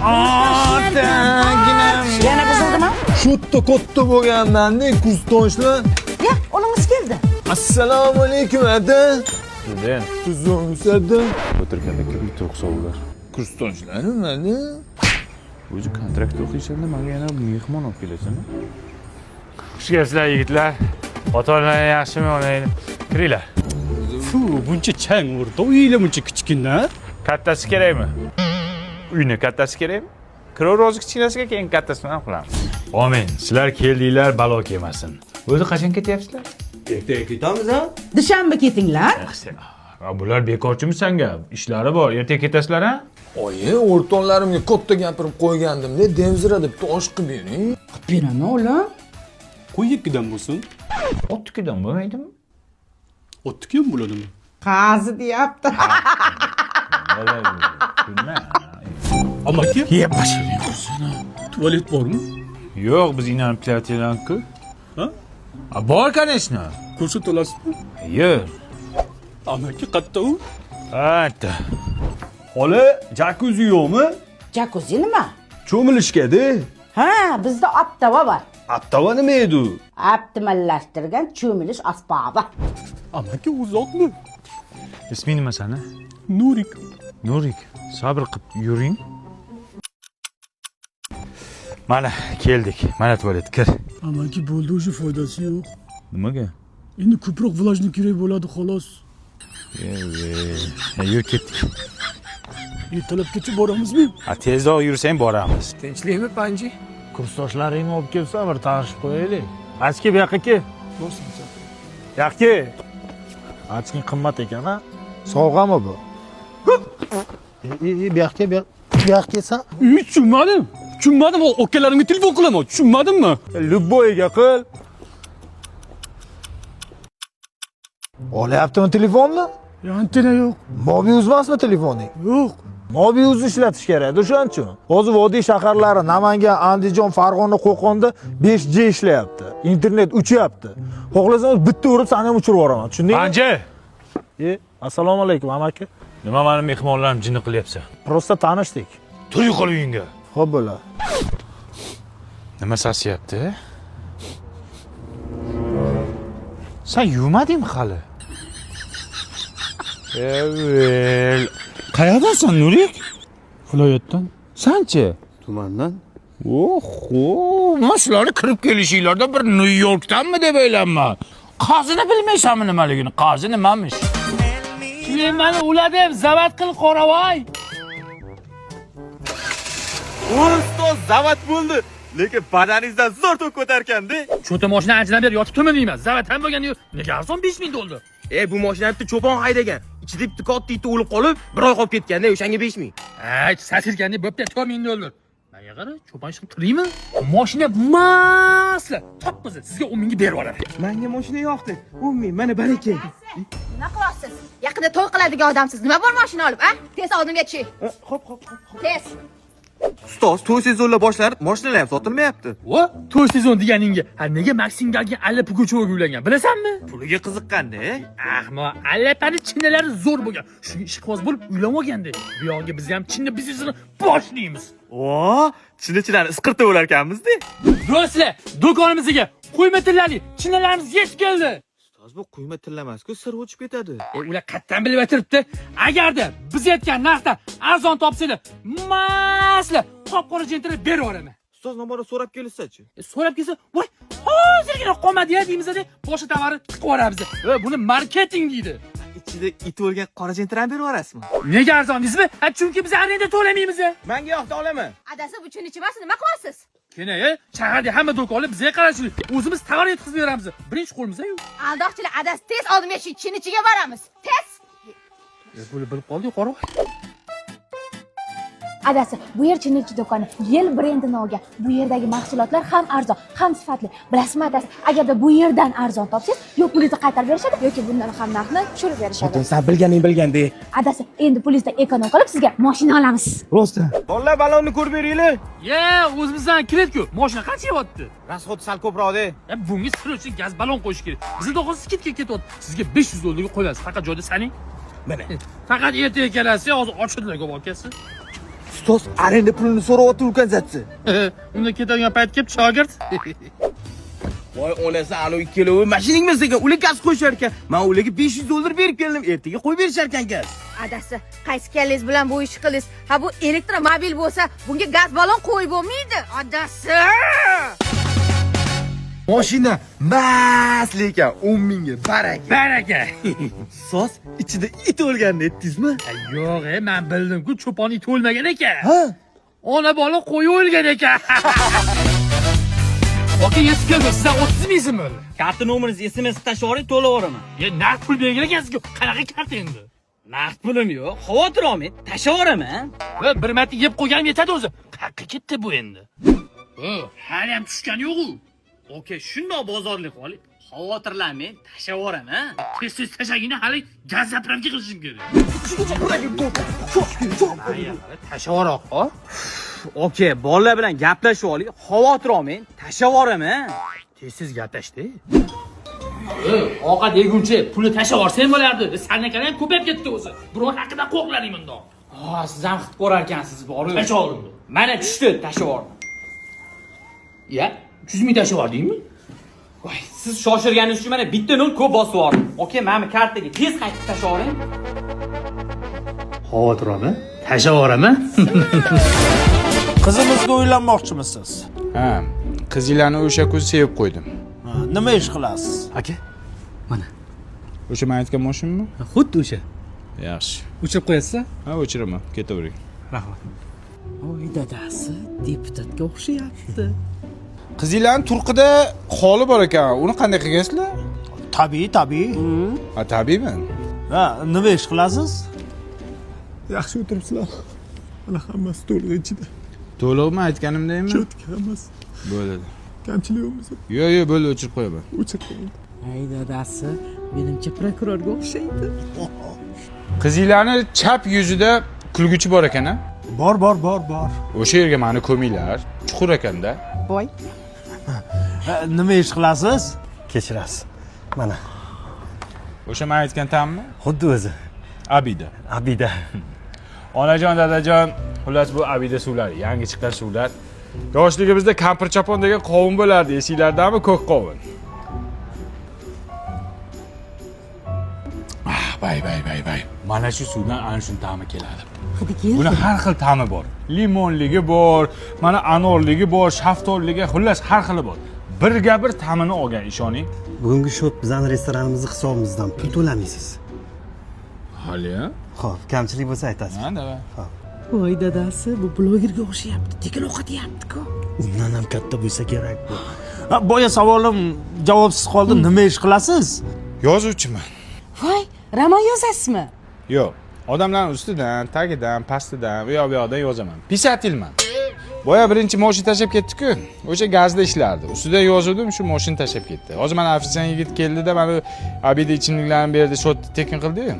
Otaginam. Yana buzildimi? Sho'tta katta bo'lgandan-da kursdoshlar. Ya, o'lingiz keldi. Assalomu alaykum aka. Neden? Tuzumsada. O'tirganda kim to'qsovlar? Kursdoshlarmi mana? O'zi kontrakt o'qiysan-da, menga yana mehmon olib kelasan-a? Xush kelibsizlar yigitlar. Ota-onalar yaxshimi, onanglar? Kiringlar. Fu, buncha chang urdi. Uyinglar buncha kichkina. Kattasi kerakmi? Uyni kattasi kerakmi? Kirov kichkinasiga keyin kattasini ham qilamiz. Amin. Sizlar keldinglar, balo kelmasin. O'zi qachon ketyapsizlar? Ertaga ketamiz ha? Dushanba ketinglar. Bular bekorchimi sanga? Ishlari bor. Ertaga ketasizlar ha? Oyi, o'rtoqlarimga katta gapirib qo'ygandim-da, devzira deb tosh qilib bering. Beraman o'g'lim. Qo'y ikkidan bo'lsin. Ottikidan bo'lmaydimi? O'tniki ham bo'ladimi? Qazi deyapti. Amaki, Yeb bashirning kursini. tualet bormi? Yo'q, biz inanib kelayotganku. Ha? Bor, конечно. Ko'rsat olasizmi? Yo'q. Amaki qatta u? Hatta. Xola, jakuzi yo'qmi? Jacuzzi nima? Cho'milishga-da. Ha, bizda optava bor. Aptava nima edi? Optimallashtirgan cho'milish asbobi. Amaki uzoqmi? Isming nima sani? Nurik. Nurik, sabr qilib yuring. Mana keldik. Mana tualet kir. Amaki bo'ldi, o'sha foydasi yo'q. Nimaga? Endi ko'proq vlajni kerak bo'ladi xolos. Yur ketdik. Ertalabgacha boramizmi? Tezroq yursang boramiz. Tinchlikmi Panji? Kursdoshlaringni olib kelsa bir tanishib qo'yaylik. Achki bu yoqqa kel. Yoqqa. Achki qimmat ekan ha. Sovg'ami bu? Bu yoqqa bu yoqqa kelsan. Tushunmadim. Akalarimga telefon qilaman. Tushunmadimmi? Lubboyga qil. Olyaptimi telefonni? Antena yo'q. Mobius emasmi telefoning? Yo'q. Mobius ishlatish kerak, o'shaning uchun. Hozir vodiy shaharlari Namangan, Andijon, Farg'ona, Qo'qonda 5G ishlayapti. Internet uchyapti. Xohlasangiz bitta urib seni ham uchirib yuboraman. Tushundingmi? Anji, Assalomu alaykum amaki. nima meni mehmonlarim jini qilyapsan? Prosta tanishdik. Tur yo'qol uyingga. Xo'p bo'la. Nima sasyapti? Sen yuvmadingmi hali? Evel. Qayerdasan Nurik? Viloyatdan. Sanchi? Tumandan. Oho, men shularni kirib kelishinglarda bir New Yorkdanmi deb o'ylanma. Qozini bilmaysanmi nimaligini? Qozi nimamish? Men meni uladim, zavat qil qoravoy. Ustoz zavat bo'ldi. Lekin badaningizdan zo'r to'k ko'targanda. Cho'ta mashina anchadan beri yotibdimi deyman. Zavat ham bo'lganda nega arzon 5000 dollar. Bu mashinani bitta cho'pon haydagan. Ichida bitta katta it o'lib qolib, bir oy qolib ketganda o'shanga 5000. Ay, satirganda bo'pti 4000 dollar. Menga qara, cho'pon chiqib turaymi? Mashina masla. Topmiz, sizga 10 mingga berib yuboraman. Menga mashina yoqdi. 10 ming, mana baraka. Nima qilyapsiz? Yaqinda to'y qiladigan odamsiz. Nima bor mashina olib, a? Tez oldimga tushing. Hop. Tez. Ustoz, to'y sezonlar boshlanib, mashinalar ham sotilmayapti. Vo, to'y sezon deganingga, nega Maksim galga alla pugochoga ulangan, bilasanmi? Puliga qiziqqanda, Ahmoq, allapani chinnalari zo'r bo'lgan. Shunga ishqiboz bo'lib uylanib olganda, bu yog'iga biz ham chinni biznesini boshlaymiz. chinni-chinnani isqirtib bo'lar ekanmiz-da. Do'stlar, do'konimizga quyma tillarni chinnalarimiz yetib keldi. Ustoz, bu quyma tillamas-ku, sir o'chib ketadi. Ular qayerdan bilib o'tiribdi? Agarda biz aytgan narxdan arzon topsanglar, masla qop-qora jentirib berib yuboraman. Ustoz nomora so'rab kelsa-chi? So'rab kelsa, voy, hozirgina qolmadi-ya deymiz-da, boshqa tovarni tiqib yuboramiz. Buni marketing deydi. Ichida it o'lgan qora jentirani berib yuborasizmi? Nega arzon deysizmi? Chunki biz arenda to'lamaymiz. Menga yoqdi, olaman. Adasi bu chunni emas, nima qilyapsiz? Kene, shahardagi hamma do'konlar bizga qarashli. O'zimiz tovar yetkazib beramiz. Birinchi qo'limiz-ku. Aldoqchilar, adasi tez oldimga tushing, chinnichiga boramiz. Tez. Bilib qoldik, qora. Adasi, bu yer chinnichi do'koni. Yel brendini olgan. Bu yerdagi mahsulotlar ham arzon, ham sifatli. Bilasizmi adasi, agarda bu yerdan arzon topsangiz, yo pulingizni qaytarib berishadi, yoki bundan ham narxni tushirib berishadi. Sen bilganda. Adasi, endi pulingizni ekonom qilib sizga mashina olamiz. Rosta. Bolalar balonni ko'rib beringlar. O'zimizdan kiret-ku. Mashina qancha yeyapti? Rasxod sal ko'proqda. Bunga sir uchun gaz ballon qo'yish kerak. Bizning do'kon skidga ketyapti. Sizga 500 dollarga qo'yamiz. Faqat joyda saning. Mana. Faqat ertaga kelasiz, hozir ochildilar olib kelasiz. ustoz arenda pulini so'rayotib ekan zatsi. Unda ketadigan payt kelib shogird. Voy onasi alo ikkalovi mashinangiz ekan, ular gaz qo'yishar ekan. Men ularga $500 berib keldim, ertaga qo'yib berishar ekan gaz. Adasi, qaysi kallangiz bilan bu ishni qilasiz? Ha bu elektromobil bo'lsa, bunga gaz balon qo'yib bo'lmaydi. Adasi! Mashina mas lekin 10 mingga baraka. Baraka. Ustoz, ichida it o'lganini aytdingizmi? Yo'q, men bildim-ku, cho'pon it o'lmagan ekan. Ha? Ona bola qo'y o'lgan ekan. Oka yetib keldi, sizdan 30 mingizmi? Karta nomeringizni SMS tashib yuboring, to'lab yuboraman. Ya naqd pul belgilagansiz-ku, qanaqa karta endi? Naqd pulim yo'q, xavotir olmang, tashib yuboraman. Bir marta yeb qo'yganim yetadi o'zi. Qayerga ketdi bu endi? Hali ham tushgani yo'q-ku. Oka, shundoq bozorlik qilib, xavotirlanmang, tashib yuboraman. Tez tashagina hali gaz zapravka qilishim kerak. Tashavvaroq, ho? Oka, bolalar bilan gaplashib oling, xavotir olmang, tashib yuboraman. Tez gaplashdi. Ovqat yeguncha pulni tashab yuborsang bo'lardi. Sanakani ham ko'payib ketdi o'zi. Birov haqidan qo'rqlaring bundoq. Ha, siz ham xit ko'rar ekansiz, borib. Tashab oldim. Mana tushdi, tashib yubordim. Ya, 300 ming tashab yubordingmi? Voy, siz shoshirganingiz uchun mana bitta nol ko'p bosib yubordim. Oka, mana bu kartaga tez qaytib tashib yuboring. Xavotir olma. Tashab yuboraman. Qizimizga uylanmoqchimisiz? Ha, qizinglarni o'sha kuz sevib qo'ydim. Ha, nima ish qilasiz? Aka, mana. O'sha men aytgan mashinami? Xuddi o'sha. Yaxshi. O'chirib qo'yasizmi? Ha, o'chiraman. Ketavering. Rahmat. Voy dadasi, deputatga o'xshayapti. Qizinglarning turqida xoli bor ekan. Uni qanday qilgansizlar? Tabiiy. Ha, tabiiymi? Ha, nima ish qilasiz? Yaxshi o'tiribsizlar. Mana hammasi to'liq ichida. To'liqmi aytganimdaymi? Cho'tka hammasi. Bo'ladi. Kamchilik bo'lmasa Yo'q, bo'ldi, o'chirib qo'yaman. o'chirib qo'ying. Ay dadasi, menimcha prokurorga o'xshaydi. Qizinglarni chap yuzida kulguchi bor ekan-a? Bor. O'sha yerga meni ko'minglar. Chuqur ekanda. Voy, Nima ish qilasiz? Kechirasiz. Mana, O'sha men aytgan ta'mmi? xuddi o'zi. Abida. Abida. Onajon, dadajon, xullas bu abida suvlar, yangi chiqqan suvlar. Yoshligimizda kampir chopon degan qovun bo'lardi, esinglardami? Ko'k qovun. Bay. Mana shu suvdan ana shu ta'mi keladi. hadi kel. Buni har xil ta'mi bor. Limonligi bor, mana anorligi bor, shaftoligi, xullas har xili bor. Birga bir ta'mini olgan, ishoning. Bugungi shot bizning restoranimizning hisobimizdan pul to'lamaysiz. Hali-ya? Xo'p, kamchilik bo'lsa aytasiz. Ha, davay. Voy dadasi, bu blogerga o'xshayapti. Tekin o'qityapti-ku. Undan ham katta bo'lsa kerak bu. Ha, boya savolim javobsiz qoldi. Nima ish qilasiz? Yozuvchiman. Voy, roman yozasizmi? Yo'q, odamlarning ustidan, tagidan, pastidan, u yoqdan yozaman. Pisatilman. Boya birinchi mashina tashab ketdi-ku. O'sha gazda ishlardi. Ustida yozuvdim, shu mashina tashab ketdi. Hozir mana ofitsen yigit keldida, mana abida ichimliklarni berdi, shot tekin qildi-yu.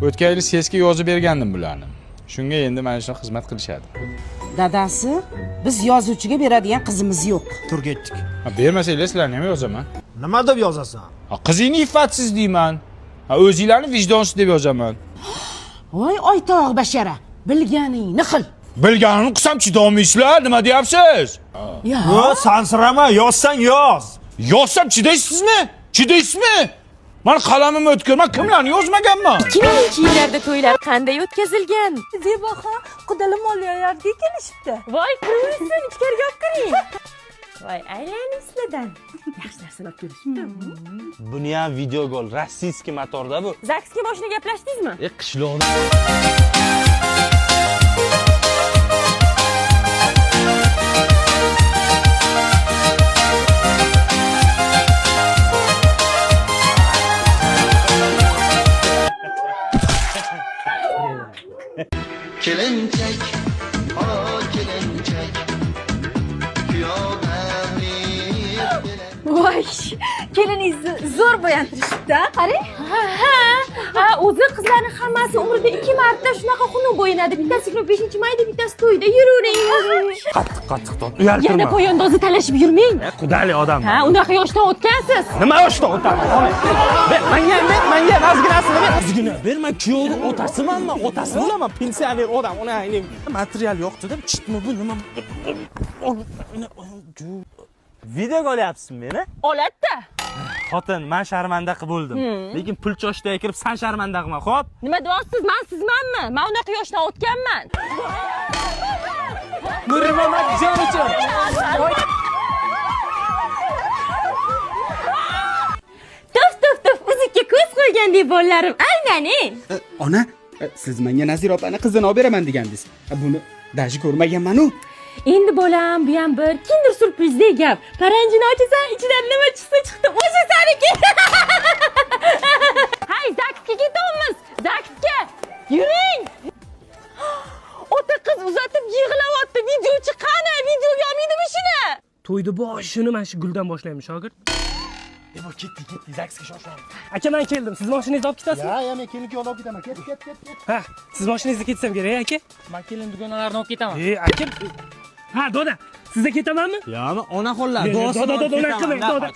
O'tgan yili sesga yozib bergandim bularni. Shunga endi mana shuni xizmat qilishadi. Dadasi, biz yozuvchiga beradigan qizimiz yo'q. Tur ketdik. Ha, bermasanglar sizlarni ham yozaman. Nima deb yozasan? Ha, qizingni iffatsiz deyman. Ha, o'zinglarni vijdonsiz deb yozaman. Voy oytoq bashara, bilganingni qil. Bilganimni qilsam chidolmaysizlar, nima deyapsiz? Yo, sansirama, yozsang yoz. Yozsam chidaysizmi? Chidaysizmi? Men qalamim o'tkir, men kimlarni yozmaganman? 2000-yillarda to'ylar qanday o'tkazilgan? Zebaxa, qudali moliylarga kelishibdi. Voy, kirsin, ichkariga olib kiring. Voy, aylaning sizlardan. Yaxshi narsalar kelishibdi. Buni ham video gol, rossiyskiy motorda bu. Zaksga mashina gaplashdingizmi? Qishloqda Kelençek, kelençek, Voy, keliningizni zo'r bo'yantirishibdi, qarang. Ha, o'zi qizlarning hammasi umrida 2 marta shunaqa xunuk bo'yinadi. Bittasi 5-mayda, bittasi to'yda. Yuravering. Qattiq torn. Yana Uyaltirma. poyandozni talashib yurmang. Qudali odam. Ha, unaqa yoshdan o'tgansiz. Nima yoshda o'tadi? Menga ozginasini ber. Ozgina berma, kuyovni otasimanmi? Otasi bo'laman, pensioner odam. Uni material yo'q-da, chitmi bu nima? Videoga olyapsizmi meni? Olatda. Xotin, men sharmanda qilib bo'ldim. Lekin pul choshdaga kirib sen sharmanda qilma, xo'p? Nima deyapsiz? Men sizmanmi? Men unaqa yoshdan o'tganman. Nurimamat jon uchun. Tuf, uzukka ko'z qo'ygandek bolalarim, aynaning. Ona, siz menga Nazira opani qizini olib beraman degandingiz. Buni dashi ko'rmaganman-ku. Endi bolam, bu ham bir Kinder surprizdek gap. Paranjini ochasan, ichidan nima chiqsa chiqdi, o'sha saniki. Hay, zaksga ketamiz. Zaksga. Yuring. Ota qiz uzatib yig'layapti. Videochi qani? Videoga olmaydimi shuni? To'yni boshini mana shu guldan boshlaymiz, shogird. Ketdi, zaksga shoshilamiz. Aka, men keldim. Siz mashinangizni olib ketasizmi? Men kelinga olib ketaman. Ket. Ha, siz mashinangizda ketsam kerak, aka. Men kelin dugonalarini olib ketaman. Aka. Ha, doda. Sizda ketamanmi? Yo'qmi, ona qo'llar. Doda, doda, doda,